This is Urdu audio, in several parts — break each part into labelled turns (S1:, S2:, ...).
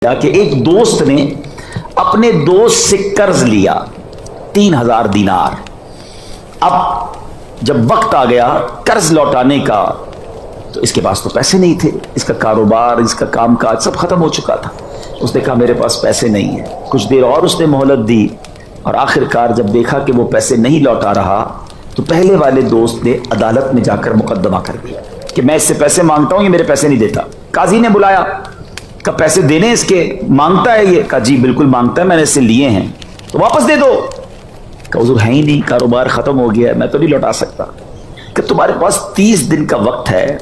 S1: کہ ایک دوست نے اپنے دوست سے قرض لیا 3000 دینار. اب جب وقت آ گیا قرض لوٹانے کا تو اس کے پاس تو پیسے نہیں تھے، اس کا کاروبار، اس کا کام کاج سب ختم ہو چکا تھا. اس نے کہا میرے پاس پیسے نہیں ہیں. کچھ دیر اور اس نے مہلت دی اور آخر کار جب دیکھا کہ وہ پیسے نہیں لوٹا رہا تو پہلے والے دوست نے عدالت میں جا کر مقدمہ کر دیا کہ میں اس سے پیسے مانگتا ہوں، یہ میرے پیسے نہیں دیتا. قاضی نے بلایا، کہا پیسے دینے اس کے، مانگتا ہے یہ؟ کہا جی بالکل مانگتا ہے، میں نے اس سے لیے ہیں تو واپس دے دو. کہا حضور ہے ہی نہیں، کاروبار ختم ہو گیا ہے، میں تو نہیں لوٹا سکتا. کہ تمہارے پاس 30 دن کا وقت ہے،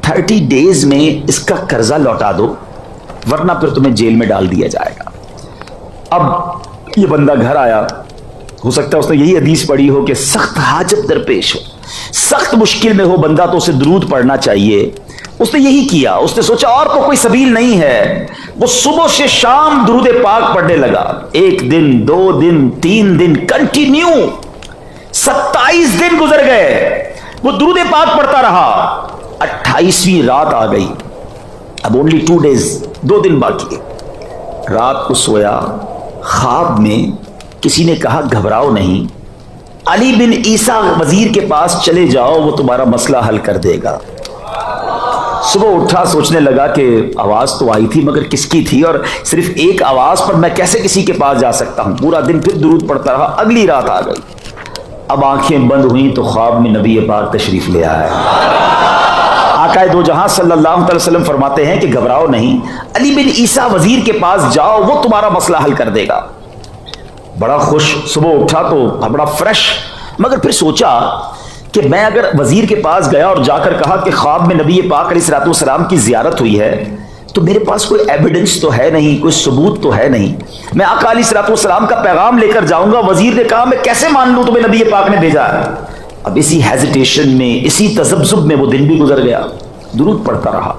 S1: 30 ڈیز میں اس کا قرضہ لوٹا دو ورنہ پھر تمہیں جیل میں ڈال دیا جائے گا. اب یہ بندہ گھر آیا، ہو سکتا ہے اس نے یہی حدیث پڑھی ہو کہ سخت حاجت درپیش ہو، سخت مشکل میں ہو بندہ تو اسے درود پڑھنا چاہیے. اس نے یہی کیا، اس نے سوچا اور تو کوئی سبیل نہیں ہے. وہ صبح سے شام درود پاک پڑھنے لگا. 1 دن 2 دن 3 دن کنٹینیو 27 دن گزر گئے، وہ درود پاک پڑھتا رہا. 28ویں رات آ گئی، اب اونلی 2 ڈیز، 2 دن باقی. رات کو سویا، خواب میں کسی نے کہا گھبراؤ نہیں، علی بن عیسیٰ وزیر کے پاس چلے جاؤ، وہ تمہارا مسئلہ حل کر دے گا. صبح اٹھا، سوچنے لگا کہ آواز تو آئی تھی مگر کس کی تھی، اور صرف ایک آواز پر میں کیسے کسی کے پاس جا سکتا ہوں. پورا دن پھر درود پڑھتا رہا. اگلی رات آ گئی، اب آنکھیں بند ہوئیں تو خواب میں نبی پاک تشریف لے آئے. آقا دو جہاں صلی اللہ علیہ وسلم فرماتے ہیں کہ گھبراؤ نہیں، علی بن عیسیٰ وزیر کے پاس جاؤ، وہ تمہارا مسئلہ حل کر دے گا. بڑا خوش، صبح اٹھا تو بڑا فریش، مگر پھر سوچا کہ میں اگر وزیر کے پاس گیا اور جا کر کہا کہ خواب میں نبی پاک علیہ الصلوۃ والسلام کی زیارت ہوئی ہے تو میرے پاس کوئی ایویڈنس تو ہے نہیں، کوئی ثبوت تو ہے نہیں. میں آقا علیہ الصلوۃ والسلام کا پیغام لے کر جاؤں گا، وزیر نے کہا میں کیسے مان لوں تمہیں نبی پاک نے بھیجا ہے. اب اسی ہیزیٹیشن میں، اسی تذبذب میں وہ دن بھی گزر گیا، درود پڑھتا رہا.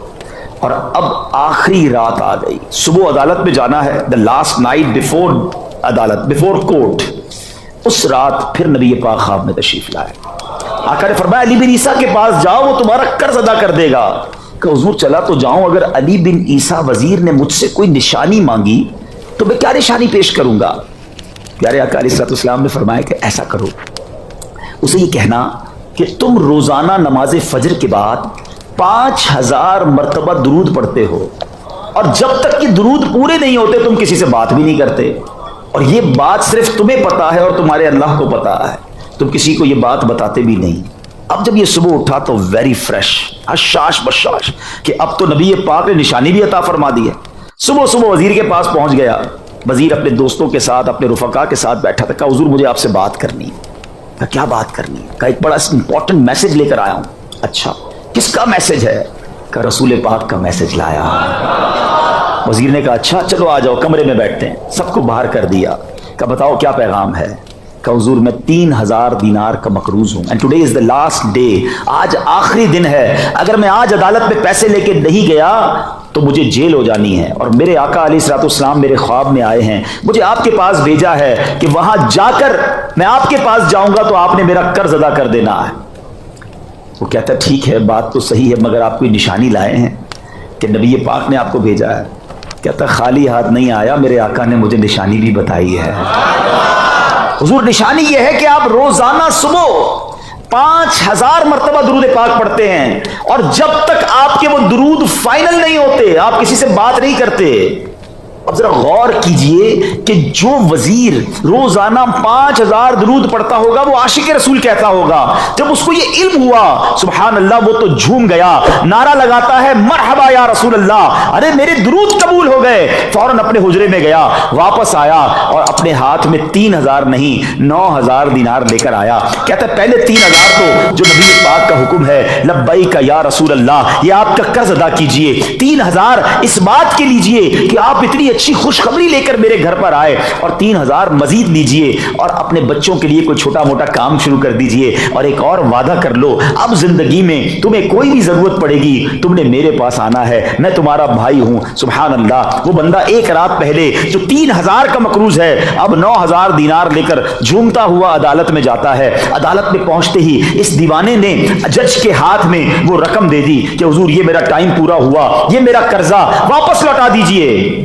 S1: اور اب آخری رات آ گئی، صبح عدالت میں جانا ہے، دا لاسٹ نائٹ بفور عدالت، بفور کورٹ. اس رات پھر نبی پاک خواب میں تشریف لائے. آقا نے فرمایا علی بن عیسیٰ کے پاس جاؤ، وہ تمہارا قرض ادا کر دے گا. کہ حضور چلا تو جاؤں، اگر علی بن عیسیٰ وزیر نے مجھ سے کوئی نشانی مانگی تو میں کیا نشانی پیش کروں گا؟ پیارے آقا علیہ الصلوۃ والسلام نے فرمایا کہ ایسا کرو، اسے یہ کہنا کہ تم روزانہ نماز فجر کے بعد 5000 مرتبہ درود پڑھتے ہو، اور جب تک کہ درود پورے نہیں ہوتے تم کسی سے بات بھی نہیں کرتے، اور یہ بات صرف تمہیں پتا ہے اور تمہارے اللہ کو پتا ہے، تم کسی کو یہ بات بتاتے بھی نہیں. اب جب یہ صبح اٹھا تو ویری فریش، حشاش بشاش کہ اب تو نبی پاک نے نشانی بھی عطا فرما دی ہے. صبح وزیر کے پاس پہنچ گیا. وزیر اپنے دوستوں کے ساتھ، اپنے رفقا کے ساتھ بیٹھا تھا. کہا حضور مجھے آپ سے بات کرنی ہے. کہا کیا بات کرنی ہے؟ کہا ایک بڑا امپورٹنٹ میسج لے کر آیا ہوں. اچھا کس کا میسج ہے؟ کہا رسول پاک کا میسج لایا. وزیر نے کہا اچھا چلو آ جاؤ، کمرے میں بیٹھتے ہیں. سب کو باہر کر دیا. کہا بتاؤ کیا پیغام ہے؟ کہ حضور میں 3000 دینار کا مقروض ہوں، and today is the last day, آج آخری دن ہے. اگر میں آج عدالت میں پیسے لے کے نہیں گیا تو مجھے جیل ہو جانی ہے، اور میرے آقا علیہ الصلوۃ والسلام میرے خواب میں آئے ہیں، مجھے آپ کے پاس بھیجا ہے کہ وہاں جا کر میں آپ کے پاس جاؤں گا تو آپ نے میرا قرض ادا کر دینا ہے. وہ کہتا ٹھیک ہے بات تو صحیح ہے، مگر آپ کوئی نشانی لائے ہیں کہ نبی پاک نے آپ کو بھیجا ہے؟ کہتا خالی ہاتھ نہیں آیا، میرے آقا نے مجھے نشانی بھی بتائی ہے. حضور نشانی یہ ہے کہ آپ روزانہ صبح 5000 مرتبہ درود پاک پڑھتے ہیں، اور جب تک آپ کے وہ درود فائنل نہیں ہوتے آپ کسی سے بات نہیں کرتے. اب ذرا غور کیجئے کہ جو وزیر روزانہ 5000 درود پڑھتا ہوگا وہ عاشق رسول کہتا ہوگا. جب اس کو یہ علم ہوا سبحان اللہ وہ تو جھوم گیا، نعرہ لگاتا ہے مرحبا یا رسول اللہ، ارے میرے درود قبول ہو گئے. فوراً اپنے حجرے میں گیا، واپس آیا اور اپنے ہاتھ میں 3000 نہیں 9000 دینار لے کر آیا. کہتا ہے پہلے 3000 تو جو نبی پاک کا حکم ہے لبیک یا رسول اللہ، یہ آپ کا قرض ادا کیجئے. 3000 اس بات کے لیجئے کہ آپ اتنی اچھی خوشخبری لے کر میرے گھر پر آئے، اور 3000 مزید لیجئے اور اپنے بچوں کے لیے کوئی چھوٹا موٹا کام شروع کر دیجئے. اور ایک اور وعدہ کر لو، اب زندگی میں تمہیں کوئی بھی ضرورت پڑے گی تم نے میرے پاس آنا ہے، میں تمہارا بھائی ہوں. سبحان اللہ. وہ بندہ ایک رات پہلے جو 3000 کا مقروض ہے اب 9000 دینار لے کر جھومتا ہوا عدالت میں جاتا ہے. عدالت میں پہنچتے ہی اس دیوانے نے جج کے ہاتھ میں وہ رقم دے دی کہ حضور یہ میرا ٹائم پورا ہوا، یہ میرا قرضہ واپس لوٹا دیجئے.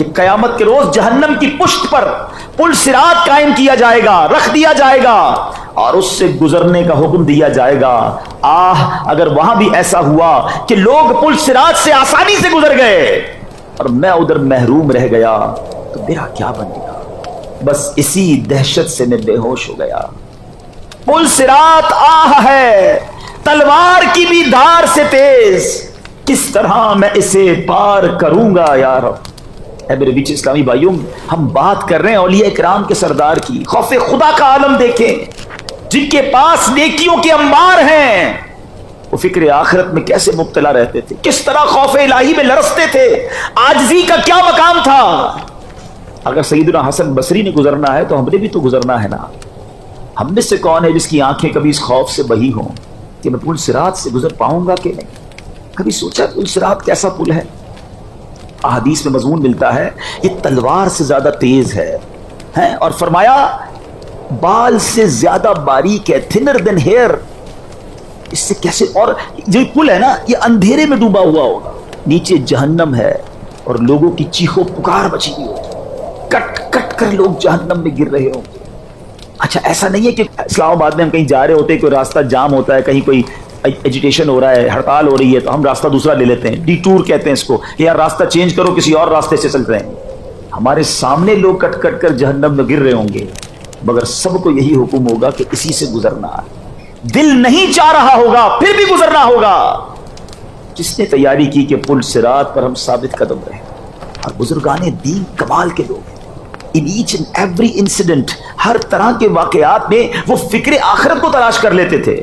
S1: کہ قیامت کے روز جہنم کی پشت پر پل صراط قائم کیا جائے گا، رکھ دیا جائے گا اور اس سے گزرنے کا حکم دیا جائے گا۔ اگر وہاں بھی ایسا ہوا کہ لوگ پل صراط سے آسانی سے گزر گئے اور میں ادھر محروم رہ گیا تو میرا کیا بن گیا؟ بس اسی دہشت سے میں بے ہوش ہو گیا۔ پل صراط ہے تلوار کی بھی دھار سے تیز، کس طرح میں اسے پار کروں گا یا رب۔ اے میرے بیچ اسلامی بھائیوں، ہم بات کر رہے ہیں اولیاء کرام کے سردار کی۔ خوف خدا کا عالم دیکھیں، جن کے پاس نیکیوں کے انبار ہیں، وہ فکر آخرت میں کیسے مبتلا رہتے تھے، کس طرح خوف الہی میں لرزتے تھے، عاجزی کا کیا مقام تھا۔ اگر سیدنا حسن بصری نے گزرنا ہے تو ہم نے بھی تو گزرنا ہے نا۔ ہم میں سے کون ہے جس کی آنکھیں کبھی اس خوف سے بہی ہوں کہ میں پل صراط سے گزر پاؤں گا کہ نہیں؟ کبھی سوچا پل صراط کیسا پل ہے؟ احادیث میں مضمون ملتا ہے یہ تلوار سے زیادہ تیز ہے اور فرمایا بال سے زیادہ باریک ہے، تھنر دین ہیئر۔ اس سے کیسے؟ اور جو پل ہے نا یہ اندھیرے میں ڈوبا ہوا ہوگا، نیچے جہنم ہے اور لوگوں کی چیخو پکار بچی ہوئی ہوگی، کٹ کٹ کر لوگ جہنم میں گر رہے ہوں گے۔ اچھا ایسا نہیں ہے کہ اسلام آباد میں ہم کہیں جا رہے ہوتے ہیں، کوئی راستہ جام ہوتا ہے، کہیں کوئی ایجیٹیشن ہو رہا ہے، ہڑتال ہو رہی ہے تو ہم راستہ دوسرا لے لیتے ہیں، ڈی ٹور کہتے ہیں اس کو، کہ یار راستہ چینج کرو، کسی اور راستے سے چل رہے ہیں۔ ہمارے سامنے لوگ کٹ کٹ کر جہنم میں گر رہے ہوں گے، مگر سب کو یہی حکم ہوگا کہ اسی سے گزرنا ہے۔ دل نہیں چاہ رہا ہوگا پھر بھی گزرنا ہوگا۔ جس نے تیاری کی کہ پل صراط پر ہم ثابت قدم رہیں، اور بزرگان دین کمال کے لوگ ہیں۔ ان ایچ اینڈ ایوری انسیڈنٹ، ہر طرح کے واقعات میں وہ فکر آخرت کو تلاش کر لیتے تھے۔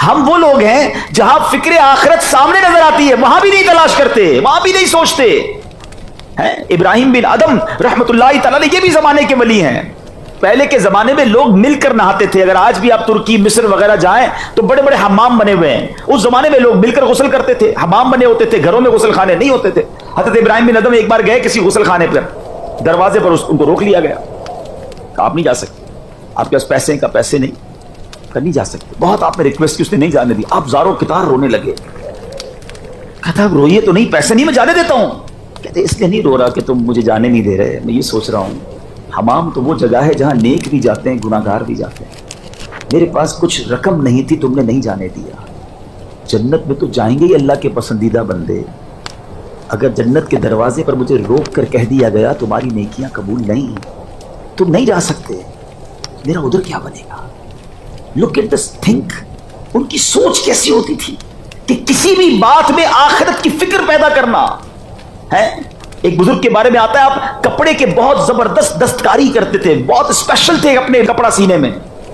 S1: ہم وہ لوگ ہیں جہاں فکر آخرت سامنے نظر آتی ہے وہاں بھی نہیں تلاش کرتے، وہاں بھی نہیں سوچتے ہیں۔ ابراہیم بن ادم رحمت اللہ تعالی یہ بھی زمانے کے ولی ہیں۔ پہلے کے زمانے میں لوگ مل کر نہاتے تھے۔ اگر آج بھی آپ ترکی، مصر وغیرہ جائیں تو بڑے بڑے حمام بنے ہوئے ہیں۔ اس زمانے میں لوگ مل کر غسل کرتے تھے، حمام بنے ہوتے تھے، گھروں میں غسل خانے نہیں ہوتے تھے۔ حضرت ابراہیم بن ادم ایک بار گئے کسی غسل خانے پر، دروازے پر ان کو روک لیا گیا، آپ نہیں جا سکتے، آپ کے پاس پیسے کا پیسے نہیں، نہیں جا سکتے۔ بہت آپ نے ریکویسٹ کی، اس نے نہیں جانے دی۔ آپ زاروں کتار رونے لگے۔ کہتا روئیے تو نہیں، پیسے نہیں میں جانے دیتا ہوں۔ کہتے اس لیے نہیں رو رہا کہ تم مجھے جانے نہیں دے رہے، میں یہ سوچ رہا ہوں حمام تو وہ جگہ ہے جہاں نیک بھی جاتے ہیں، گناہ گار بھی جاتے ہیں۔ میرے پاس کچھ رقم نہیں تھی، تم نے نہیں جانے دیا۔ جنت میں تو جائیں گے ہی اللہ کے پسندیدہ بندے۔ اگر جنت کے دروازے پر مجھے روک کر کہہ دیا گیا تمہاری نیکیاں قبول نہیں، تم نہیں جا سکتے، میرا ادھر کیا بنے گا؟ لک ایٹ دس تھنک، ان کی سوچ کیسی ہوتی تھی کہ کسی بھی بات میں آخرت کی فکر پیدا کرنا ہے۔ ایک بزرگ کے بارے میں آتا ہے آپ کپڑے کے بہت زبردست دستکاری کرتے تھے، بہت اسپیشل تھے اپنے کپڑا سینے میں۔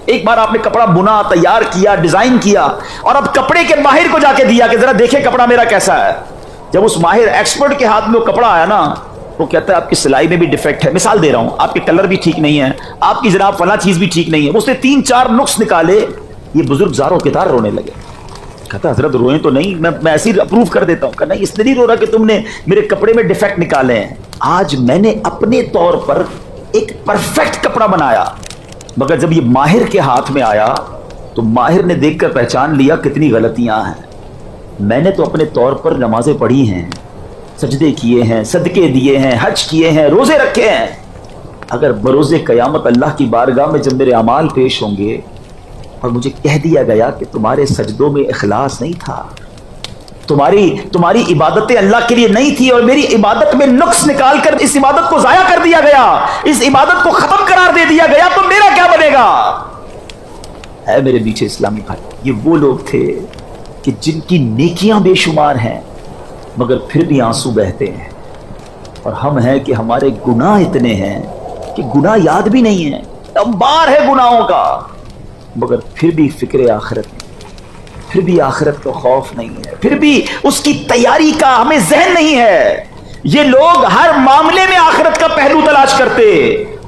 S1: ایک بار آپ نے کپڑا بنا، تیار کیا، ڈیزائن کیا اور اب کپڑے کے ماہر کو جا کے دیا کہ ذرا دیکھیں کپڑا میرا کیسا ہے۔ جب اس ماہر ایکسپرٹ کے ہاتھ میں وہ کپڑا آیا نا، وہ کہتا ہے آپ کی سلائی میں بھی ڈیفیکٹ ہے، مثال دے رہا ہوں، آپ کے کلر بھی ٹھیک نہیں ہے، آپ کی جناب فلاں چیز بھی ٹھیک نہیں ہے۔ اس نے 3-4 نقص نکالے، یہ بزرگ زاروں کے تار رونے لگے۔ کہتا حضرت روئیں تو نہیں، میں ایسے ہی اپروو کر دیتا ہوں۔ کہ نہیں، اس نے نہیں رو رہا کہ تم نے میرے کپڑے میں ڈیفیکٹ نکالے ہیں۔ آج میں نے اپنے طور پر ایک پرفیکٹ کپڑا بنایا، مگر جب یہ ماہر کے ہاتھ میں آیا تو ماہر نے دیکھ کر پہچان لیا کتنی غلطیاں ہیں۔ میں نے تو اپنے طور پر نمازیں پڑھی ہیں، سجدے کیے ہیں، صدقے دیے ہیں، حج کیے ہیں، روزے رکھے ہیں۔ اگر بروز قیامت اللہ کی بارگاہ میں جب میرے اعمال پیش ہوں گے اور مجھے کہہ دیا گیا کہ تمہارے سجدوں میں اخلاص نہیں تھا، تمہاری عبادتیں اللہ کے لیے نہیں تھی اور میری عبادت میں نقص نکال کر اس عبادت کو ضائع کر دیا گیا، اس عبادت کو ختم قرار دے دیا گیا، تو میرا کیا بنے گا؟ اے میرے بیچ اسلامی بھائی، یہ وہ لوگ تھے کہ جن کی نیکیاں بے شمار ہیں مگر پھر بھی آنسو بہتے ہیں، اور ہم ہیں کہ ہمارے گناہ اتنے ہیں کہ گناہ یاد بھی نہیں ہے، انبار ہے گناہوں کا، مگر پھر بھی فکر آخرت نہیں، پھر بھی آخرت کا خوف نہیں ہے، پھر بھی اس کی تیاری کا ہمیں ذہن نہیں ہے۔ یہ لوگ ہر معاملے میں آخرت کا پہلو تلاش کرتے۔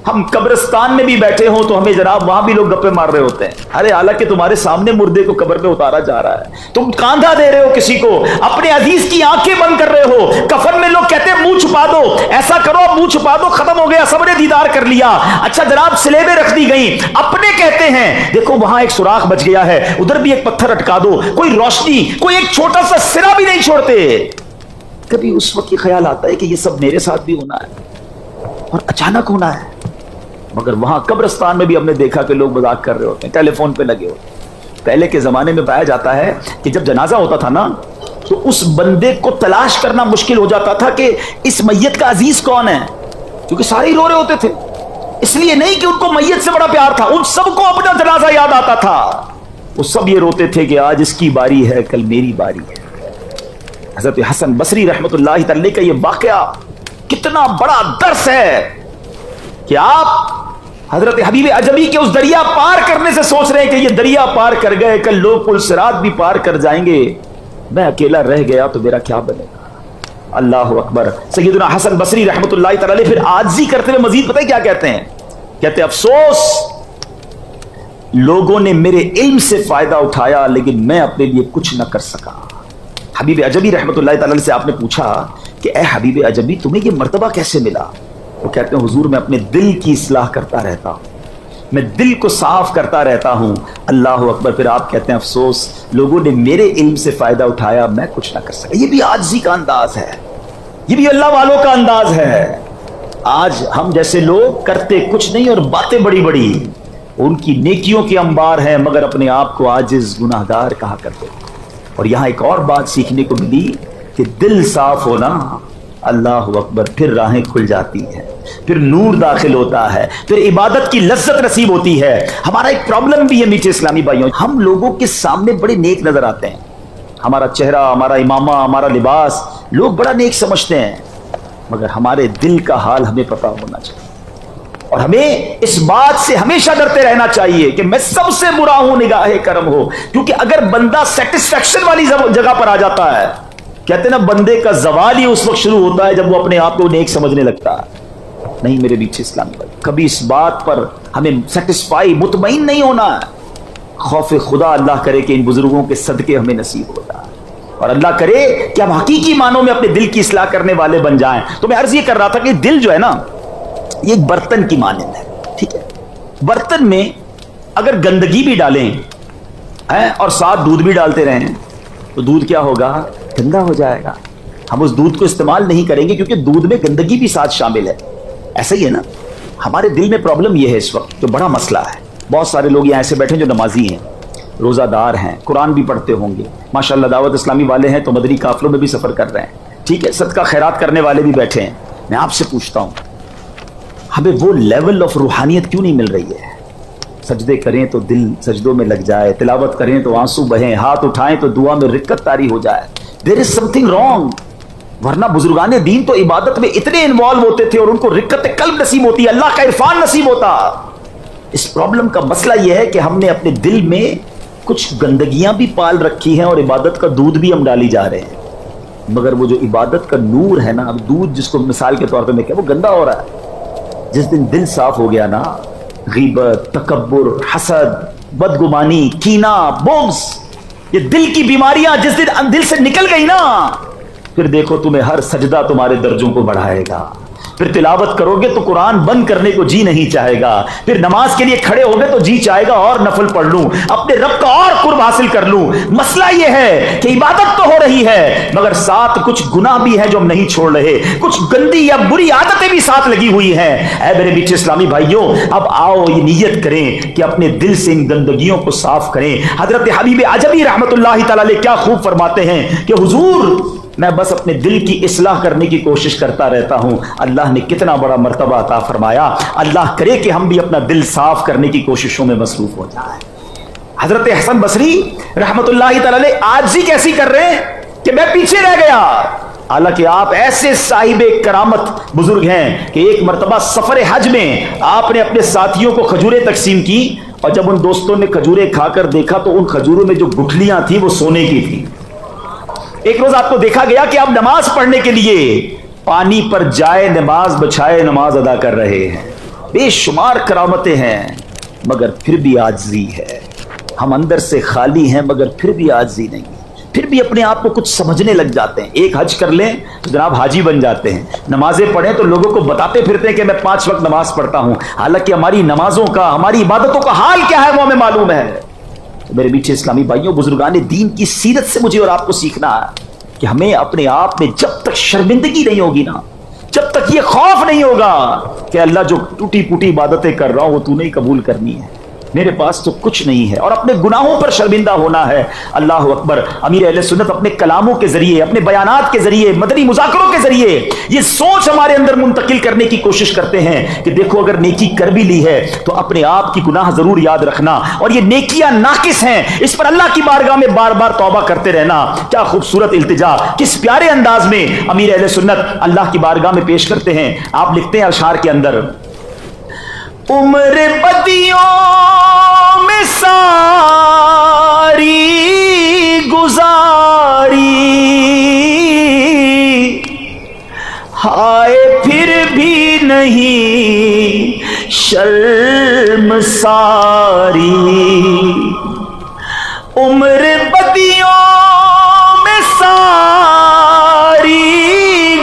S1: ہم قبرستان میں بھی بیٹھے ہوں تو ہمیں جناب وہاں بھی لوگ گپے مار رہے ہوتے ہیں، ارے حالانکہ تمہارے سامنے مردے کو قبر میں اتارا جا رہا ہے، تم کاندھا دے رہے ہو کسی کو، اپنے عزیز کی آنکھیں بند کر رہے ہو، کفن میں لوگ کہتے ہیں منہ چھپا دو، ایسا کرو منہ چھپا دو، ختم ہو گیا، سب نے دیدار کر لیا۔ اچھا جناب سلیبیں رکھ دی گئیں، اپنے کہتے ہیں دیکھو وہاں ایک سوراخ بچ گیا ہے، ادھر بھی ایک پتھر اٹکا دو، کوئی روشنی، کوئی ایک چھوٹا سا سرا بھی نہیں چھوڑتے۔ کبھی اس وقت یہ خیال آتا ہے کہ یہ سب میرے ساتھ بھی ہونا ہے؟ اور اچانک ہونا ہے. مگر وہاں قبرستان میں بھی ہم نے دیکھا کہ لوگ مذاق کر رہے ہوتے ہیں, ٹیلی فون پہ لگے ہوتے ہیں. پہلے کے زمانے میں پایا جاتا ہے کہ جب جنازہ ہوتا تھا نا تو اس بندے کو تلاش کرنا مشکل ہو جاتا تھا کہ اس میت کا عزیز کون ہے, کیونکہ سارے ہی رو رہے ہوتے تھے. اس لیے نہیں کہ ان کو میت سے بڑا پیار تھا, ان سب کو اپنا جنازہ یاد آتا تھا. وہ سب یہ روتے تھے کہ آج اس کی باری ہے, کل میری باری ہے. حضرت حسن بصری رحمت اللہ تعالی کا یہ واقعہ کتنا بڑا درس ہے کہ آپ حضرت حبیب عجمی کے اس دریا پار کرنے سے سوچ رہے ہیں کہ یہ دریا پار کر گئے, کل لوگ پل صراط بھی پار کر جائیں گے, میں اکیلا رہ گیا تو میرا کیا بنے گا. اللہ اکبر. سیدنا حسن بصری رحمت اللہ تعالی پھر عاجزی کرتے ہوئے مزید پتہ ہے کیا کہتے ہیں؟ کہتے ہیں افسوس لوگوں نے میرے علم سے فائدہ اٹھایا لیکن میں اپنے لیے کچھ نہ کر سکا. حبیب عجمی رحمت اللہ تعالی سے آپ نے پوچھا کہ اے حبیب عجمی تمہیں یہ مرتبہ کیسے ملا؟ وہ کہتے ہیں حضور میں اپنے دل کی اصلاح کرتا رہتا ہوں, میں دل کو صاف کرتا رہتا ہوں. اللہ اکبر. پھر آپ کہتے ہیں افسوس لوگوں نے میرے علم سے فائدہ اٹھایا, میں کچھ نہ کر سکا. یہ بھی عاجزی کا انداز ہے, یہ بھی اللہ والوں کا انداز ہے. آج ہم جیسے لوگ کرتے کچھ نہیں اور باتیں بڑی بڑی, ان کی نیکیوں کے انبار ہیں مگر اپنے آپ کو عاجز گناہگار کہا کرتے. اور یہاں ایک اور بات سیکھنے کو ملی کہ دل صاف ہونا, اللہ اکبر, پھر راہیں کھل جاتی ہیں, پھر نور داخل ہوتا ہے, پھر عبادت کی لذت نصیب ہوتی ہے. ہمارا ایک پرابلم بھی ہے میٹھے اسلامی بھائیوں, ہم لوگوں کے سامنے بڑے نیک نظر آتے ہیں, ہمارا چہرہ, ہمارا امامہ, ہمارا لباس لوگ بڑا نیک سمجھتے ہیں, مگر ہمارے دل کا حال ہمیں پتہ ہونا چاہیے. اور ہمیں اس بات سے ہمیشہ ڈرتے رہنا چاہیے کہ میں سب سے برا ہوں نگاہ کرم ہو, کیونکہ اگر بندہ سیٹسفیکشن والی جگہ پر آ جاتا ہے, کہتے ہیں نا بندے کا زوال ہی اس وقت شروع ہوتا ہے جب وہ اپنے آپ کو نیک سمجھنے لگتا ہے. نہیں میرے بیچ اسلامی بھائی, کبھی اس بات پر ہمیں سیٹسفائی مطمئن نہیں ہونا ہے. خوف خدا اللہ کرے کہ ان بزرگوں کے صدقے ہمیں نصیب ہوتا ہے, اور اللہ کرے کہ ہم حقیقی معنوں میں اپنے دل کی اصلاح کرنے والے بن جائیں. تو میں عرض یہ کر رہا تھا کہ دل جو ہے نا یہ ایک برتن کی مانند ہے, ٹھیک ہے. برتن میں اگر گندگی بھی ڈالیں اور ساتھ دودھ بھی ڈالتے رہیں تو دودھ کیا ہوگا؟ گندا ہو جائے گا. ہم اس دودھ کو استعمال نہیں کریں گے کیونکہ دودھ میں گندگی بھی ساتھ شامل ہے. ایسا ہی ہے نا, ہمارے دل میں پرابلم یہ ہے اس وقت جو بڑا مسئلہ ہے. بہت سارے لوگ یہاں ایسے بیٹھے ہیں جو نمازی ہیں, روزہ دار ہیں, قرآن بھی پڑھتے ہوں گے, ماشاءاللہ دعوت اسلامی والے ہیں تو مدنی قافلوں میں بھی سفر کر رہے ہیں, ٹھیک ہے, صدقہ خیرات کرنے والے بھی بیٹھے ہیں. میں آپ سے پوچھتا ہوں ہمیں وہ لیول آف روحانیت کیوں نہیں مل رہی ہے؟ سجدے کریں تو دل سجدوں میں لگ جائے, تلاوت کریں تو آنسو بہیں, ہاتھ اٹھائیں تو دعا میں رکت طاری ہو جائے. دیر از سم تھنگ رانگ. ورنہ بزرگان دین تو عبادت میں اتنے انوالو ہوتے تھے اور ان کو رکت قلب نصیب ہوتی, اللہ کا عرفان نصیب ہوتا. اس پرابلم کا مسئلہ یہ ہے کہ ہم نے اپنے دل میں کچھ گندگیاں بھی پال رکھی ہیں اور عبادت کا دودھ بھی ہم ڈالی جا رہے ہیں, مگر وہ جو عبادت کا نور ہے نا, اب دودھ جس کو مثال کے طور پہ میں کہا وہ گندا ہو رہا ہے. جس دن دل صاف ہو گیا نا, غیبت, تکبر, حسد, بدگمانی, کینہ, بغض, یہ دل کی بیماریاں جس دن دل سے نکل گئی نا, پھر دیکھو تمہیں ہر سجدہ تمہارے درجوں کو بڑھائے گا. پھر تلاوت کرو گے تو قرآن بند کرنے کو جی نہیں چاہے گا. پھر نماز کے لیے کھڑے ہو گے تو جی چاہے گا اور نفل پڑھ لوں, اپنے رب کا اور قرب حاصل کر لوں. مسئلہ یہ ہے کہ عبادت تو ہو رہی ہے مگر ساتھ کچھ گناہ بھی ہیں جو ہم نہیں چھوڑ رہے, کچھ گندی یا بری عادتیں بھی ساتھ لگی ہوئی ہیں. اے میرے بیچ اسلامی بھائیوں, اب آؤ یہ نیت کریں کہ اپنے دل سے ان گندگیوں کو صاف کریں. حضرت حبیب عجمی رحمت اللہ تعالی علیہ کیا خوب فرماتے ہیں کہ حضور میں بس اپنے دل کی اصلاح کرنے کی کوشش کرتا رہتا ہوں. اللہ نے کتنا بڑا مرتبہ عطا فرمایا. اللہ کرے کہ ہم بھی اپنا دل صاف کرنے کی کوششوں میں مصروف ہو جائیں. حضرت حسن بصری رحمت اللہ تعالی عاجزی کیسی کر رہے ہیں کہ میں پیچھے رہ گیا, حالانکہ آپ ایسے صاحب کرامت بزرگ ہیں کہ ایک مرتبہ سفر حج میں آپ نے اپنے ساتھیوں کو کھجوریں تقسیم کی, اور جب ان دوستوں نے کھجوریں کھا کر دیکھا تو ان کھجوروں میں جو گٹھلیاں تھیں وہ سونے کی تھی. ایک روز آپ کو دیکھا گیا کہ آپ نماز پڑھنے کے لیے پانی پر جائے نماز بچھائے نماز ادا کر رہے ہیں. بے شمار کرامتیں ہیں مگر پھر بھی عاجزی ہے. ہم اندر سے خالی ہیں مگر پھر بھی عاجزی نہیں, پھر بھی اپنے آپ کو کچھ سمجھنے لگ جاتے ہیں. ایک حج کر لیں تو جناب حاجی بن جاتے ہیں, نمازیں پڑھیں تو لوگوں کو بتاتے پھرتے ہیں کہ میں 5 وقت نماز پڑھتا ہوں, حالانکہ ہماری نمازوں کا, ہماری عبادتوں کا حال کیا ہے وہ ہمیں معلوم ہے. میرے میٹھے اسلامی بھائیوں, بزرگان دین کی سیرت سے مجھے اور آپ کو سیکھنا ہے کہ ہمیں اپنے آپ میں جب تک شرمندگی نہیں ہوگی نا, جب تک یہ خوف نہیں ہوگا کہ اللہ جو ٹوٹی پوٹی عبادتیں کر رہا ہوں وہ تو نہیں قبول کرنی ہے، میرے پاس تو کچھ نہیں ہے، اور اپنے گناہوں پر شرمندہ ہونا ہے۔ اللہ اکبر۔ امیر اہل سنت اپنے کلاموں کے ذریعے، اپنے بیانات کے ذریعے، مدنی مذاکروں کے ذریعے یہ سوچ ہمارے اندر منتقل کرنے کی کوشش کرتے ہیں کہ دیکھو اگر نیکی کر بھی لی ہے تو اپنے آپ کی گناہ ضرور یاد رکھنا، اور یہ نیکیاں ناقص ہیں، اس پر اللہ کی بارگاہ میں بار بار توبہ کرتے رہنا۔ کیا خوبصورت التجا، کس پیارے انداز میں امیر اہل سنت اللہ کی بارگاہ میں پیش کرتے ہیں۔ آپ لکھتے ہیں اشعار کے اندر، عمر بدیوں میں ساری گزاری، ہائے پھر بھی نہیں شرم ساری، عمر بدیوں میں ساری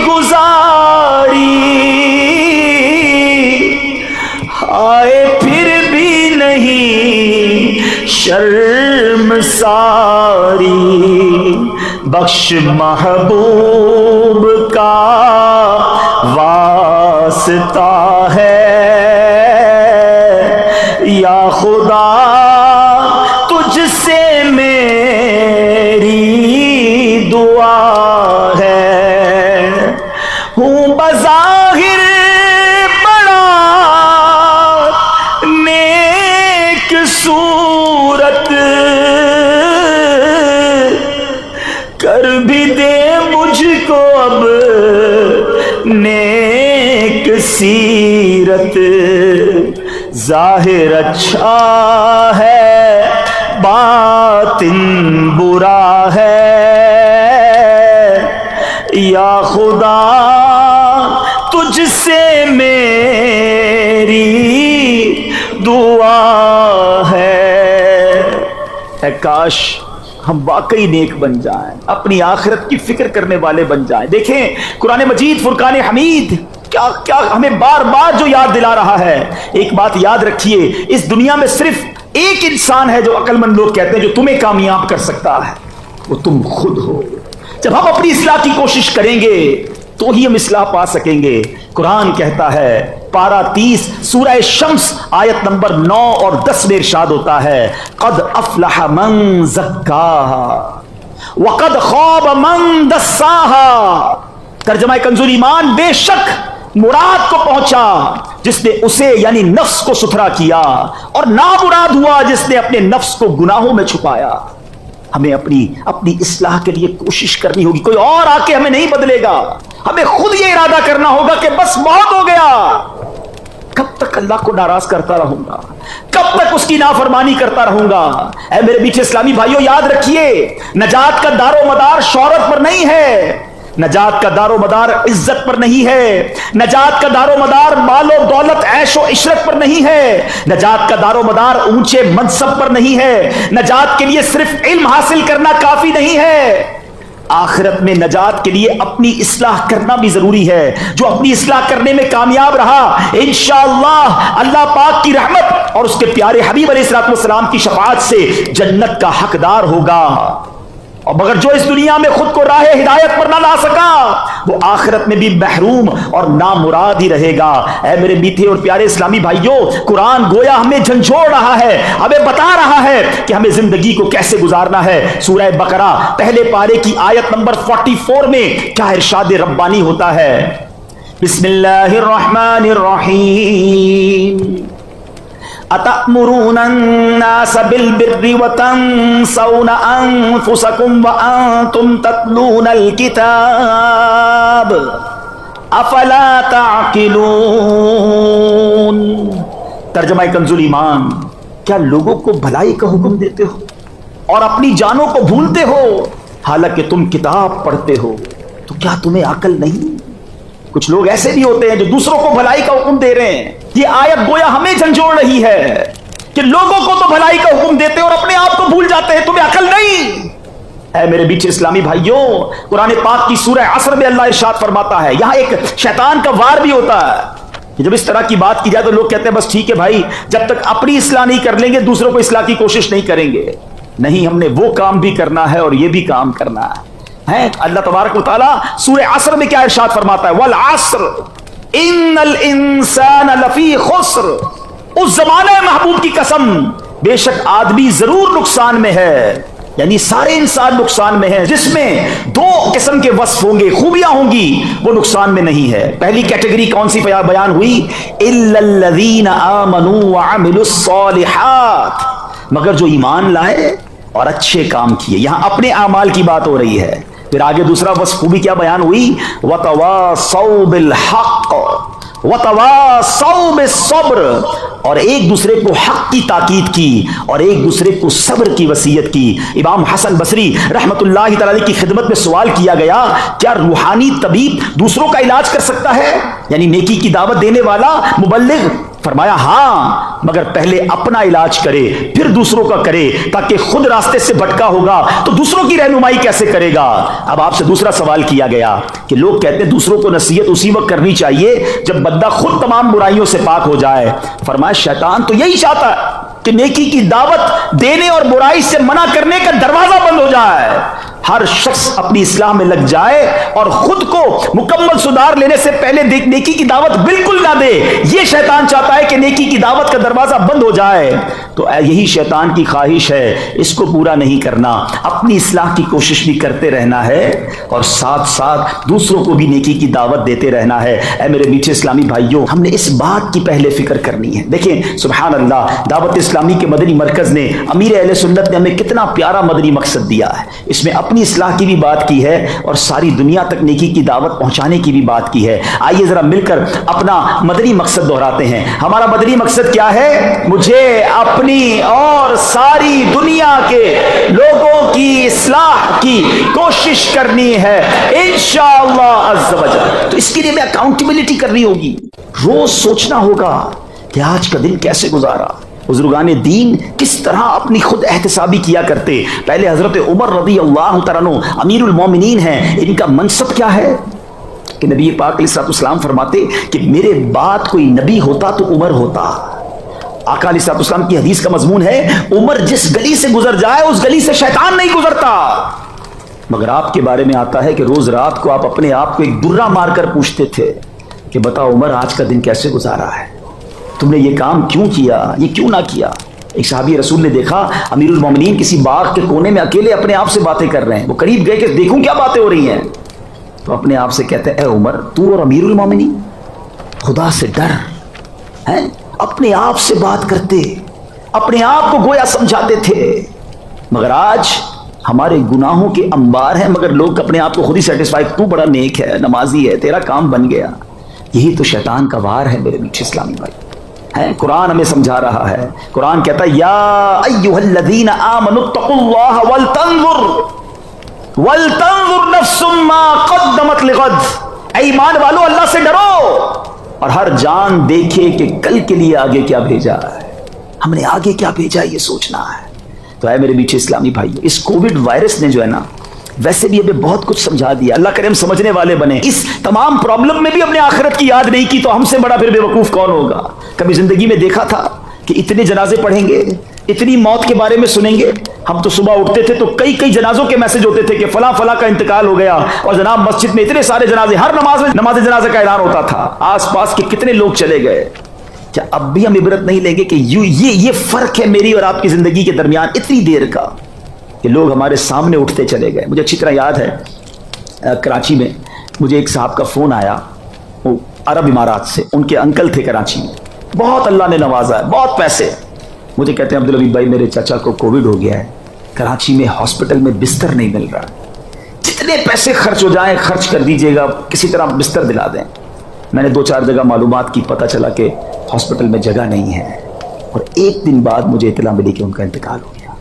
S1: گزاری، آئے پھر بھی نہیں شرم ساری، بخش محبوب کا واسطہ ہے یا خدا تجھ سے میری دعا ہے، ہوں بظاہر صورت کر بھی دے مجھ کو اب نیک سیرت، ظاہر اچھا ہے باطن برا ہے، یا خدا تجھ سے میری دعا ہے۔ اے کاش ہم واقعی نیک بن جائیں، اپنی آخرت کی فکر کرنے والے بن جائیں۔ دیکھیں قرآن مجید فرقان حمید کیا ہمیں بار بار جو یاد دلا رہا ہے۔ ایک بات یاد رکھیے، اس دنیا میں صرف ایک انسان ہے جو عقل مند لوگ کہتے ہیں جو تمہیں کامیاب کر سکتا ہے، وہ تم خود ہو۔ جب ہم اپنی اصلاح کی کوشش کریں گے تو ہی ہم اصلاح پا سکیں گے۔ قرآن کہتا ہے پارہ 30 سورہ شمس آیت نمبر 9 اور 10 میں ارشاد ہوتا ہے، قد افلح من زکاہا وقد خواب من دساہا۔ ترجمہ کنز ایمان، بے شک مراد کو پہنچا جس نے اسے یعنی نفس کو ستھرا کیا، اور نامراد ہوا جس نے اپنے نفس کو گناہوں میں چھپایا۔ ہمیں اپنی اصلاح کے لیے کوشش کرنی ہوگی، کوئی اور آ کے ہمیں نہیں بدلے گا، ہمیں خود یہ ارادہ کرنا ہوگا کہ بس بہت ہو گیا۔ کب تک اللہ کو ناراض کرتا رہوں گا، کب تک اس کی نافرمانی کرتا رہوں گا؟ اے میرے میٹھے اسلامی بھائیوں، یاد رکھیے نجات کا دار و مدار شہرت پر نہیں ہے، نجات کا دار و مدار عزت پر نہیں ہے، نجات کا دار و مدار مال و دولت عیش و عشرت پر نہیں ہے، نجات کا دار و مدار اونچے منصب پر نہیں ہے، نجات کے لیے صرف علم حاصل کرنا کافی نہیں ہے۔ آخرت میں نجات کے لیے اپنی اصلاح کرنا بھی ضروری ہے۔ جو اپنی اصلاح کرنے میں کامیاب رہا انشاءاللہ اللہ پاک کی رحمت اور اس کے پیارے حبیب علیہ الصلوۃ والسلام کی شفاعت سے جنت کا حقدار ہوگا، اور مگر جو اس دنیا میں خود کو راہ ہدایت پر نہ لا سکا وہ آخرت میں بھی محروم اور نامراد ہی رہے گا۔ اے میرے میٹھے اور پیارے اسلامی بھائیوں، قرآن گویا ہمیں جھنجھوڑ رہا ہے، ہمیں بتا رہا ہے کہ ہمیں زندگی کو کیسے گزارنا ہے۔ سورہ بقرہ پہلے پارے کی آیت نمبر 44 میں کیا ارشاد ربانی ہوتا ہے؟ بسم اللہ الرحمن الرحیم، اتأمرون الناس بالبر وتنسون انفسکم وانتم تتلون الکتاب افلا تعقلون۔ ترجمہ کنز ایمان، کیا لوگوں کو بھلائی کا حکم دیتے ہو اور اپنی جانوں کو بھولتے ہو حالانکہ تم کتاب پڑھتے ہو؟ تو کیا تمہیں عقل نہیں؟ کچھ لوگ ایسے بھی ہوتے ہیں جو دوسروں کو بھلائی کا حکم دے رہے ہیں۔ یہ آیت گویا ہمیں جھنجھوڑ رہی ہے کہ لوگوں کو تو بھلائی کا حکم دیتے اور اپنے آپ کو بھول جاتے ہیں، تمہیں عقل نہیں۔ اے میرے بیچے اسلامی بھائیوں، قرآن پاک کی سورہ عصر میں اللہ ارشاد فرماتا ہے، یہاں ایک شیطان کا وار بھی ہوتا ہے۔ جب اس طرح کی بات کی جائے تو لوگ کہتے ہیں بس ٹھیک ہے بھائی، جب تک اپنی اصلاح نہیں کر لیں گے دوسروں کو اصلاح کی کوشش نہیں کریں گے۔ نہیں، ہم نے وہ کام بھی کرنا ہے اور یہ بھی کام کرنا ہے۔ ہے اللہ تبارک و تعالی سورہ عصر میں کیا ارشاد فرماتا ہے؟ والعصر ان الانسان لفی خسر، اس زمانے محبوب کی قسم، بے شک آدمی ضرور نقصان میں ہے، یعنی سارے انسان نقصان میں ہیں۔ جس میں دو قسم کے وصف ہوں گے، خوبیاں ہوں گی، وہ نقصان میں نہیں ہے۔ پہلی کیٹیگری کون سی بیان ہوئی؟ الا الذین آمنوا وعملوا الصالحات، مگر جو ایمان لائے اور اچھے کام کیے۔ یہاں اپنے اعمال کی بات ہو رہی ہے۔ پھر آگے دوسرا وصف خوبی کیا بیان ہوئی؟ وتواصوا بالحق وتواصوا بالصبر، اور ایک دوسرے کو حق کی تاکید کی اور ایک دوسرے کو صبر کی وصیت کی۔ امام حسن بصری رحمت اللہ تعالی کی خدمت میں سوال کیا گیا، کیا روحانی طبیب دوسروں کا علاج کر سکتا ہے، یعنی نیکی کی دعوت دینے والا مبلغ؟ فرمایا ہاں، مگر پہلے اپنا علاج کرے پھر دوسروں کا کرے، تاکہ خود راستے سے بھٹکا ہوگا تو دوسروں کی رہنمائی کیسے کرے گا؟ اب آپ سے دوسرا سوال کیا گیا کہ لوگ کہتے ہیں دوسروں کو نصیحت اسی وقت کرنی چاہیے جب بندہ خود تمام برائیوں سے پاک ہو جائے۔ فرمایا شیطان تو یہی چاہتا ہے کہ نیکی کی دعوت دینے اور برائی سے منع کرنے کا دروازہ بند ہو جائے، ہر شخص اپنی اصلاح میں لگ جائے اور خود کو مکمل سدھار لینے سے پہلے نیکی کی دعوت بالکل نہ دے۔ یہ شیطان چاہتا ہے کہ نیکی کی دعوت کا دروازہ بند ہو جائے، تو یہی شیطان کی خواہش ہے، اس کو پورا نہیں کرنا، اپنی اصلاح کی کوشش بھی کرتے رہنا ہے اور ساتھ ساتھ دوسروں کو بھی نیکی کی دعوت دیتے رہنا ہے۔ اے میرے میٹھے اسلامی بھائیوں، ہم نے اس بات کی پہلے فکر کرنی ہے۔ دیکھیں سبحان اللہ، دعوت اسلامی کے مدنی مرکز نے، امیر اہل سنت نے ہمیں کتنا پیارا مدنی مقصد دیا ہے۔ اس میں اپنی اصلاح کی بھی بات کی ہے اور ساری دنیا تک نیکی کی دعوت پہنچانے کی بھی بات کی ہے۔ آئیے ذرا مل کر اپنا مدنی مقصد دہراتے ہیں۔ ہمارا مدنی مقصد کیا ہے؟ مجھے اپنی اور ساری دنیا کے لوگوں کی اصلاح کی کوشش کرنی ہے انشاءاللہ عز و جل۔ تو اس کے لیے میں اکاؤنٹیبلٹی کرنی ہوگی، روز سوچنا ہوگا کہ آج کا دن کیسے گزارا۔ بزرگان دین کس طرح اپنی خود احتسابی کیا کرتے۔ پہلے حضرت عمر رضی اللہ تعالیٰ عنہ امیر المومنین ہیں، ان کا منصب کیا ہے کہ نبی پاک علیہ السلام فرماتے کہ میرے بعد کوئی نبی ہوتا تو عمر ہوتا۔ آقا علیہ السلام کی حدیث کا مضمون ہے عمر جس گلی سے گزر جائے اس گلی سے شیطان نہیں گزرتا۔ مگر آپ کے بارے میں آتا ہے کہ روز رات کو آپ اپنے آپ کو ایک درہ مار کر پوچھتے تھے کہ بتاؤ عمر آج کا دن کیسے گزارا ہے، تم نے یہ کام کیوں کیا، یہ کیوں نہ کیا۔ ایک صحابی رسول نے دیکھا امیر المومنین کسی باغ کے کونے میں اکیلے اپنے آپ سے باتیں کر رہے ہیں، وہ قریب گئے کہ دیکھوں کیا باتیں ہو رہی ہیں، تو اپنے آپ سے کہتے ہیں اے عمر تو اور امیر المومنین خدا سے ڈر ہے، اپنے آپ سے بات کرتے، اپنے آپ کو گویا سمجھاتے تھے، مگر آج ہمارے گناہوں کے انبار ہیں مگر لوگ اپنے آپ کو خود ہی سیٹسفائی، تو بڑا نیک ہے، نمازی ہے، تیرا کام بن گیا۔ یہی تو شیطان کا وار ہے میرے میٹھے اسلامی بھائی۔ قرآن ہمیں سمجھا رہا ہے، قرآن کہتا ہے یا ایھا الذین آمنوا اتقوا اللہ ولتنظر نفس ما قدمت لغد، اے ایمان والو اللہ سے ڈرو اور ہر جان دیکھے کہ کل کے لیے آگے کیا بھیجا ہے، ہم نے آگے کیا بھیجا یہ سوچنا ہے۔ تو اے میرے میٹھے اسلامی بھائی، اس کووڈ وائرس نے جو ہے نا ویسے بھی ہمیں بہت کچھ سمجھا دیا، اللہ کرے ہم سمجھنے والے بنے۔ اس تمام پرابلم میں بھی اپنے آخرت کی یاد نہیں کی تو ہم سے بڑا پھر بے وقوف کون ہوگا۔ کبھی زندگی میں دیکھا تھا کہ اتنے جنازے پڑھیں گے، اتنی موت کے بارے میں سنیں گے؟ ہم تو صبح اٹھتے تھے تو کئی جنازوں کے میسج ہوتے تھے کہ فلاں فلاں کا انتقال ہو گیا، اور جناب مسجد میں اتنے سارے جنازے، ہر نماز میں نماز جنازے کا اعلان ہوتا تھا، آس پاس کے کتنے لوگ چلے گئے۔ کیا اب بھی ہم عبرت نہیں لیں گے کہ یہ فرق ہے میری اور آپ کی زندگی کے درمیان اتنی دیر کا کہ لوگ ہمارے سامنے اٹھتے چلے گئے۔ مجھے اچھی طرح یاد ہے کراچی میں مجھے ایک صاحب کا فون آیا، وہ عرب امارات سے، ان کے انکل تھے کراچی میں، بہت اللہ نے نوازا ہے، بہت پیسے۔ مجھے کہتے ہیں عبدالحبیب بھائی میرے چچا کو کووڈ ہو گیا ہے، کراچی میں ہاسپٹل میں بستر نہیں مل رہا، جتنے پیسے خرچ ہو جائیں خرچ کر دیجئے گا، کسی طرح بستر دلا دیں۔ میں نے 2-4 جگہ معلومات کی، پتہ چلا کہ ہاسپٹل میں جگہ نہیں ہے، اور ایک دن بعد مجھے اطلاع ملی کہ ان کا انتقال ہو گیا۔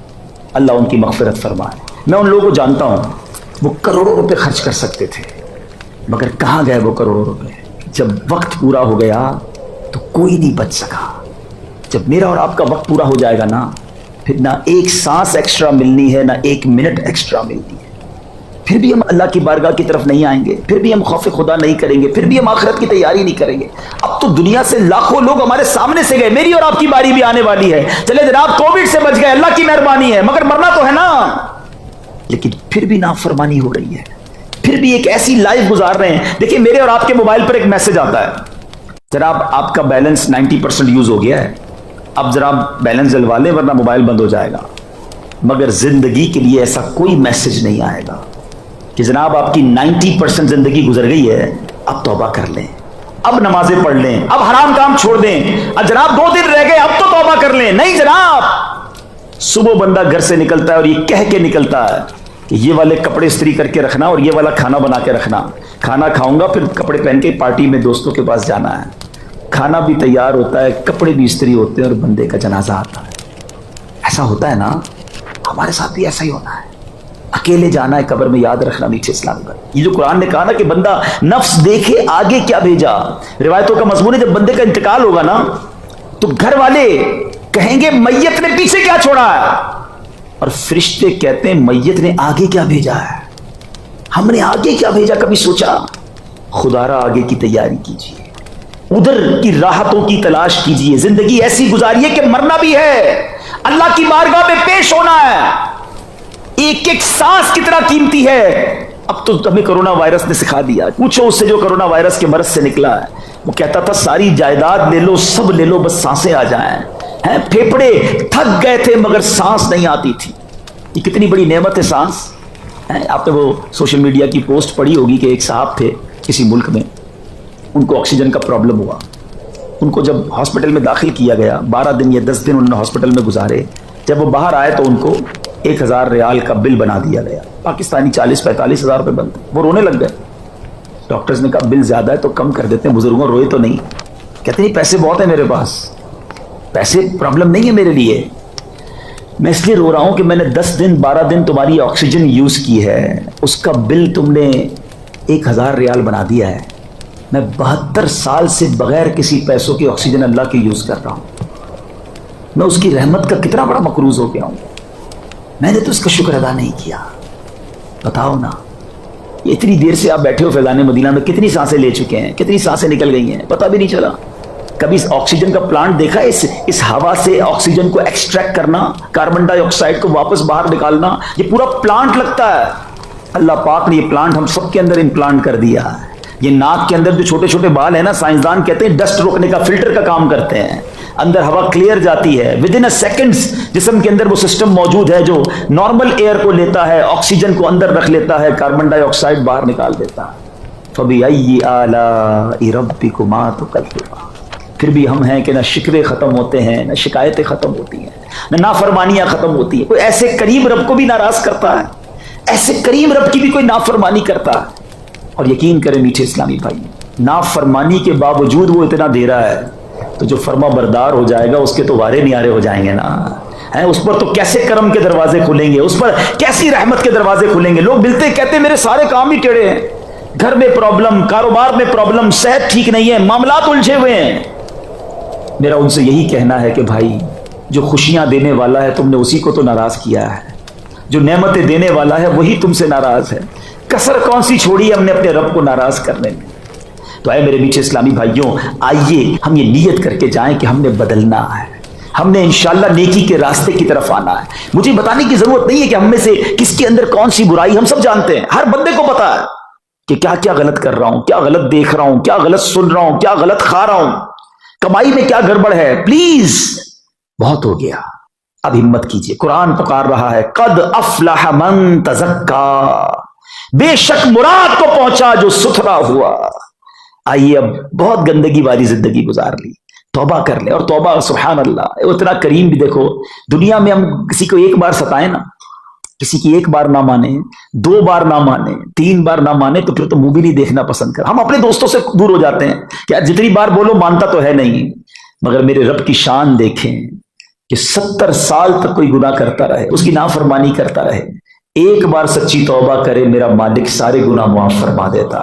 S1: اللہ ان کی مغفرت فرمائے۔ میں ان لوگوں کو جانتا ہوں، وہ کروڑوں روپے خرچ کر سکتے تھے، مگر کہاں گئے وہ کروڑوں روپے؟ جب وقت پورا ہو گیا تو کوئی نہیں بچ سکا۔ جب میرا اور آپ کا وقت پورا ہو جائے گا نا، پھر نہ ایک سانس ایکسٹرا ملنی ہے، نہ ایک منٹ ایکسٹرا ملنی ہے، پھر بھی ہم اللہ کی بارگاہ کی طرف نہیں آئیں گے، پھر بھی ہم خوف خدا نہیں کریں گے، پھر بھی ہم آخرت کی تیاری نہیں کریں گے۔ اب تو دنیا سے لاکھوں لوگ ہمارے سامنے سے گئے، میری اور آپ کی باری بھی آنے والی ہے۔ چلے جناب کووڈ سے بچ گئے، اللہ کی مہربانی ہے، مگر مرنا تو ہے نا، لیکن پھر بھی نافرمانی ہو رہی ہے۔ پھر بھی ایک ایسی لائف گزار رہے ہیں. دیکھیں میرے اور آپ کے موبائل پر ایک میسج آتا ہے, جناب آپ کا بیلنس 90% یوز ہو گیا ہے, اب ذرا بیلنس ڈلوا لیں ورنہ موبائل بند ہو جائے گا. مگر زندگی کے لیے ایسا کوئی میسج نہیں آئے گا کہ جناب آپ کی 90% زندگی گزر گئی ہے, اب توبہ کر لیں, اب نمازیں پڑھ لیں, اب حرام کام چھوڑ دیں, اب جناب 2 دن رہ گئے اب تو توبہ کر لیں. نہیں جناب, صبح بندہ گھر سے نکلتا ہے اور یہ کہہ کے نکلتا ہے کہ یہ والے کپڑے استری کر کے رکھنا اور یہ والا کھانا بنا کے رکھنا, کھانا کھاؤں گا پھر کپڑے پہن کے پارٹی میں دوستوں کے پاس جانا ہے. کھانا بھی تیار ہوتا ہے, کپڑے بھی استری ہوتے ہیں اور بندے کا جنازہ آتا ہے. ایسا ہوتا ہے نا, ہمارے ساتھ بھی ایسا ہی ہونا ہے. اکیلے جانا ہے قبر میں, یاد رکھنا میٹھے اسلام پر. یہ جو قرآن نے کہا نا کہ بندہ نفس دیکھے آگے کیا بھیجا, روایتوں کا مضمون ہے جب بندے کا انتقال ہوگا نا تو گھر والے کہیں گے میت نے پیچھے کیا چھوڑا ہے, اور فرشتے کہتے ہیں میت نے آگے کیا بھیجا ہے. ہم نے آگے کیا بھیجا کبھی سوچا؟ خدا را آگے کی تیاری کیجیے, ادھر کی راحتوں کی تلاش کیجیے. زندگی ایسی گزاریے کہ مرنا بھی ہے, اللہ کی بارگاہ میں پیش ہونا ہے. ایک ایک سانس کتنا قیمتی ہے. اب تو ہمیں کرونا وائرس نے سکھا دیا. پوچھو اس سے جو کرونا وائرس کے مرض سے نکلا ہے, وہ کہتا تھا ساری جائیداد لے لو, سب لے لو, بس سانسیں آ جائیں. پھیپڑے تھک گئے تھے مگر سانس نہیں آتی تھی. یہ کتنی بڑی نعمت ہے سانس. آپ نے وہ سوشل میڈیا کی پوسٹ پڑھی ہوگی کہ ایک صاحب تھے کسی ملک میں, ان کو آکسیجن کا پرابلم ہوا. ان کو جب ہاسپٹل میں داخل کیا گیا, 12 دن یا 10 دن انہوں نے ہاسپٹل میں گزارے. جب وہ باہر آئے تو ان کو 1000 ریال کا بل بنا دیا گیا, پاکستانی 40-45 ہزار روپے بنتے. وہ رونے لگ گئے. ڈاکٹرز نے کہا بل زیادہ ہے تو کم کر دیتے ہیں. بزرگوں روئے تو نہیں, کہتے نہیں پیسے بہت ہیں میرے پاس, پیسے پرابلم نہیں ہے میرے لیے. میں اس لیے رو رہا ہوں کہ میں نے 10 دن 12 دن تمہاری آکسیجن یوز کی ہے, اس کا بل تم نے 1000 ریال بنا دیا ہے. میں 72 سال سے بغیر کسی پیسوں کی آکسیجن اللہ کی یوز کر رہا ہوں. میں اس کی رحمت کا کتنا بڑا مقروض ہو گیا ہوں. میں نے تو اس کا شکر ادا نہیں کیا. بتاؤ نا, اتنی دیر سے آپ بیٹھے ہو فیضان مدینہ میں, کتنی سانسیں لے چکے ہیں, کتنی سانسیں نکل گئی ہیں, پتہ بھی نہیں چلا. کبھی اس آکسیجن کا پلانٹ دیکھا ہے؟ اس ہوا سے آکسیجن کو ایکسٹریکٹ کرنا, کاربن ڈائی آکسائڈ کو واپس باہر نکالنا, یہ پورا پلانٹ لگتا ہے. اللہ پاک نے یہ پلانٹ ہم سب کے اندر امپلانٹ کر دیا ہے. یہ ناک کے اندر جو چھوٹے چھوٹے بال ہیں نا, سائنسدان کہتے ہیں ڈسٹ روکنے کا, فلٹر کا کام کرتے ہیں. اندر ہوا کلیئر جاتی ہے, ود ان اے سیکنڈز جسم کے اندر وہ سسٹم موجود ہے جو نارمل ایئر کو لیتا ہے, آکسیجن کو اندر رکھ لیتا ہے, کاربن ڈائی آکسائڈ باہر نکال دیتا ہے. فَبِأَيِّ آلَاءِ رَبِّكُمَا تُكَذِّبَانِ. پھر بھی ہم ہیں کہ نہ شکوے ختم ہوتے ہیں, نہ شکایتیں ختم ہوتی ہیں, نہ نافرمانیاں ختم ہوتی ہیں. کوئی ایسے کریم رب کو بھی ناراض کرتا ہے, ایسے کریم رب کی بھی کوئی نافرمانی کرتا ہے. اور یقین کریں میٹھے اسلامی بھائی, نافرمانی کے باوجود وہ اتنا دے رہا ہے تو جو فرما بردار ہو جائے گا اس کے تو وارے نیارے ہو جائیں گے نا. اس پر تو کیسے کرم کے دروازے کھلیں گے, اس پر کیسی رحمت کے دروازے کھلیں گے. لوگ ملتے کہتے میرے سارے کام ہی ٹیڑھے ہیں, گھر میں پرابلم, کاروبار میں پرابلم, صحت ٹھیک نہیں ہے, معاملات الجھے ہوئے ہیں. میرا ان سے یہی کہنا ہے کہ بھائی جو خوشیاں دینے والا ہے تم نے اسی کو تو ناراض کیا ہے, جو نعمتیں دینے والا ہے وہی تم سے ناراض ہے. کسر کون سی چھوڑی ہم نے اپنے رب کو ناراض کرنے میں. تو اے میرے میٹھے اسلامی بھائیوں, آئیے ہم یہ نیت کر کے جائیں کہ ہم نے بدلنا ہے, ہم نے انشاءاللہ نیکی کے راستے کی طرف آنا ہے. مجھے بتانے کی ضرورت نہیں ہے کہ ہم میں سے کس کے اندر کون سی برائی, ہم سب جانتے ہیں, ہر بندے کو پتا ہے کہ کیا کیا غلط کر رہا ہوں, کیا غلط دیکھ رہا ہوں, کیا غلط سن رہا ہوں, کیا غلط کھا رہا ہوں, کمائی میں کیا گڑبڑ ہے. پلیز بہت ہو گیا, اب ہمت کیجئے. قرآن پکار رہا ہے, قد افلح من تزکا, بے شک مراد کو پہنچا جو ستھرا ہوا. آئیے اب بہت گندگی والی زندگی گزار لی, توبہ کر لیں. اور توبہ سبحان اللہ اتنا کریم بھی. دیکھو دنیا میں ہم کسی کو ایک بار ستائیں نا, کسی کی ایک بار نہ مانے, 2 بار نہ مانے, 3 بار نہ مانے تو پھر تو منہ بھی نہیں دیکھنا پسند کر. ہم اپنے دوستوں سے دور ہو جاتے ہیں کہ جتنی بار بولو مانتا تو ہے نہیں. مگر میرے رب کی شان دیکھیں کہ 70 سال تک کوئی گناہ کرتا رہے, اس کی نافرمانی کرتا رہے, ایک بار سچی توبہ کرے میرا مالک سارے گناہ معاف فرما دیتا.